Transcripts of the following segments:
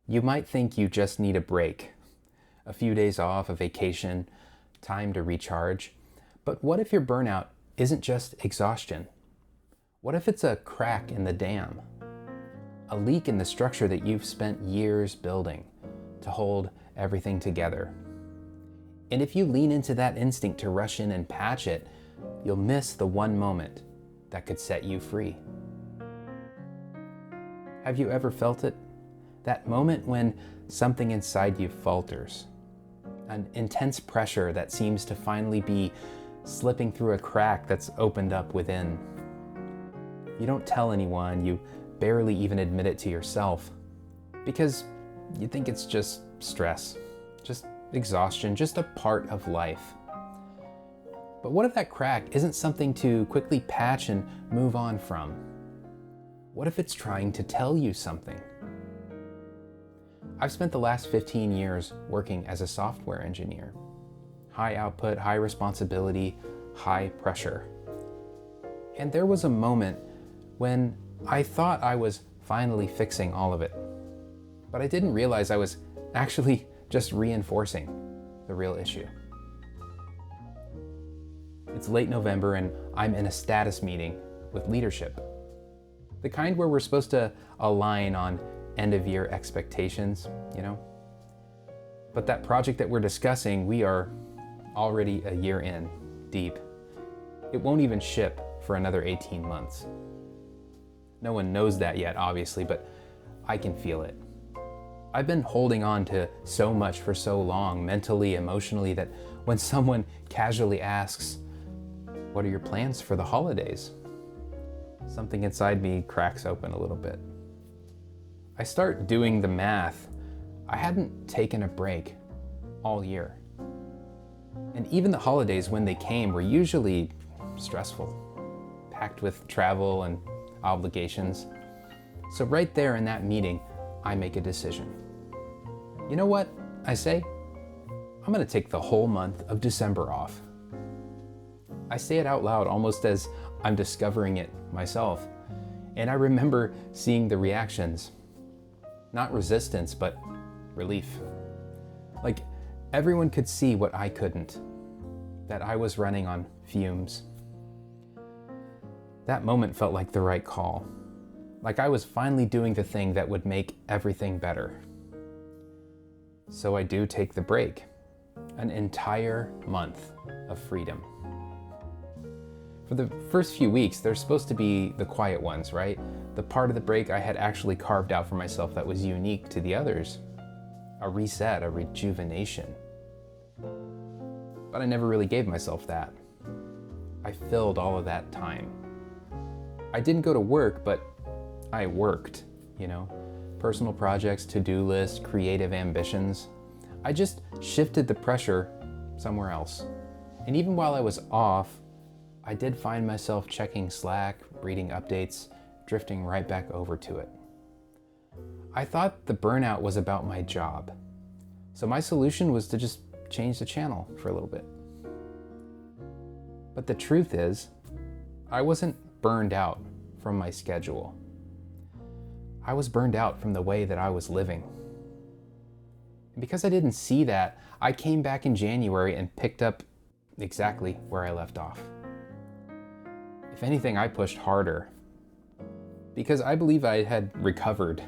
You might think you just need a break, a few days off, a vacation, time to recharge. But what if your burnout isn't just exhaustion? What if it's a crack in the dam? A leak in the structure that you've spent years building to hold everything together. And if you lean into that instinct to rush in and patch it, you'll miss the one moment that could set you free. Have you ever felt it? That moment when something inside you falters. An intense pressure that seems to finally be slipping through a crack that's opened up within. You don't tell anyone, you barely even admit it to yourself, because you think it's just stress, just exhaustion, just a part of life. But what if that crack isn't something to quickly patch and move on from? What if it's trying to tell you something? I've spent the last 15 years working as a software engineer. High output, high responsibility, high pressure. And there was a moment when I thought I was finally fixing all of it. But I didn't realize I was actually just reinforcing the real issue. It's late November and I'm in a status meeting with leadership. The kind where we're supposed to align on end of year expectations, But that project that we're discussing, we are already a year in, deep. It won't even ship for another 18 months. No one knows that yet, obviously, but I can feel it. I've been holding on to so much for so long, mentally, emotionally, that when someone casually asks, "What are your plans for the holidays?" something inside me cracks open a little bit. I start doing the math. I hadn't taken a break all year. And even the holidays, when they came, were usually stressful, packed with travel and obligations. So right there in that meeting, I make a decision. You know what? I say, I'm gonna take the whole month of December off. I say it out loud almost as I'm discovering it myself. And I remember seeing the reactions. Not resistance, but relief. Like everyone could see what I couldn't, that I was running on fumes. That moment felt like the right call, like I was finally doing the thing that would make everything better. So I do take the break, an entire month of freedom. For the first few weeks, they're supposed to be the quiet ones, right? The part of the break I had actually carved out for myself that was unique to the others. A reset, a rejuvenation. But I never really gave myself that. I filled all of that time. I didn't go to work, but I worked, personal projects, to-do lists, creative ambitions. I just shifted the pressure somewhere else. And even while I was off, I did find myself checking Slack, reading updates, drifting right back over to it. I thought the burnout was about my job. So my solution was to just change the channel for a little bit. But the truth is, I wasn't burned out from my schedule. I was burned out from the way that I was living. And because I didn't see that, I came back in January and picked up exactly where I left off. If anything, I pushed harder because I believe I had recovered,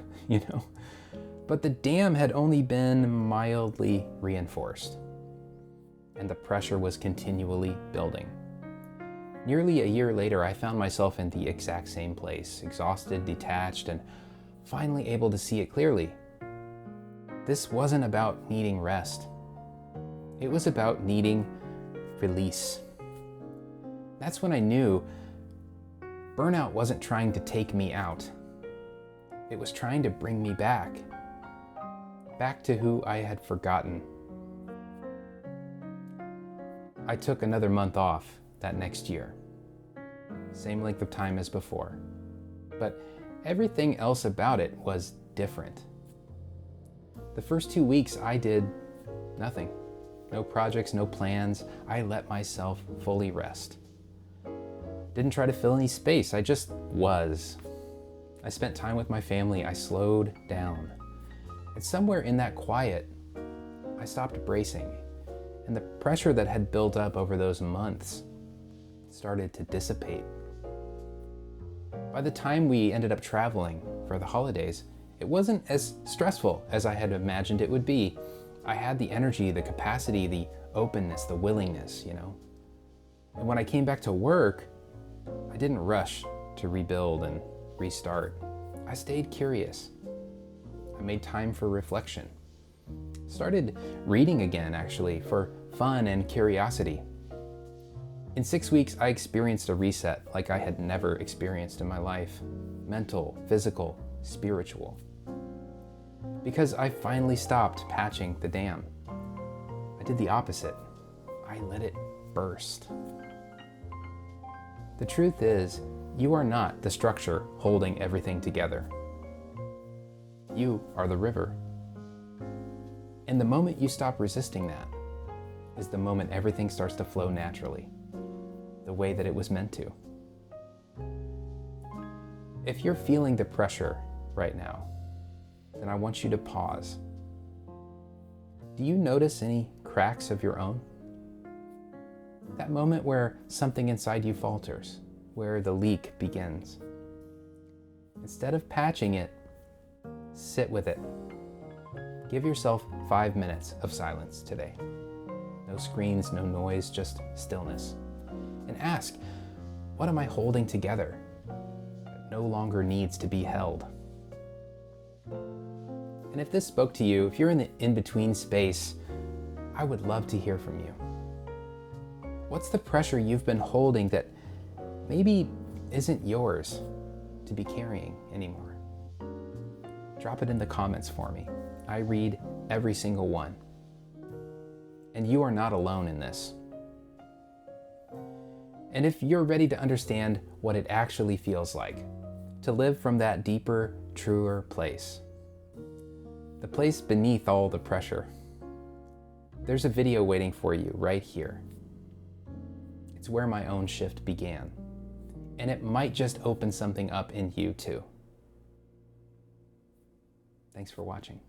but the dam had only been mildly reinforced and the pressure was continually building. Nearly a year later, I found myself in the exact same place, exhausted, detached, and finally able to see it clearly. This wasn't about needing rest. It was about needing release. That's when I knew burnout wasn't trying to take me out. It was trying to bring me back to who I had forgotten. I took another month off that next year. Same length of time as before. But everything else about it was different. The first 2 weeks I did nothing. No projects, no plans. I let myself fully rest. Didn't try to fill any space, I just was. I spent time with my family, I slowed down. And somewhere in that quiet, I stopped bracing, and the pressure that had built up over those months started to dissipate. By the time we ended up traveling for the holidays, it wasn't as stressful as I had imagined it would be. I had the energy, the capacity, the openness, the willingness, And when I came back to work, I didn't rush to rebuild and restart. I stayed curious. I made time for reflection. Started reading again, actually, for fun and curiosity. In 6 weeks, I experienced a reset like I had never experienced in my life. Mental, physical, spiritual. Because I finally stopped patching the dam. I did the opposite. I let it burst. The truth is, you are not the structure holding everything together. You are the river. And the moment you stop resisting that is the moment everything starts to flow naturally, the way that it was meant to. If you're feeling the pressure right now, then I want you to pause. Do you notice any cracks of your own? That moment where something inside you falters, where the leak begins. Instead of patching it, sit with it. Give yourself 5 minutes of silence today. No screens, no noise, just stillness. And ask, what am I holding together that no longer needs to be held? And if this spoke to you, if you're in the in-between space, I would love to hear from you. What's the pressure you've been holding that maybe isn't yours to be carrying anymore? Drop it in the comments for me. I read every single one. And you are not alone in this. And if you're ready to understand what it actually feels like to live from that deeper, truer place, the place beneath all the pressure, there's a video waiting for you right here. It's where my own shift began, and it might just open something up in you too. Thanks for watching.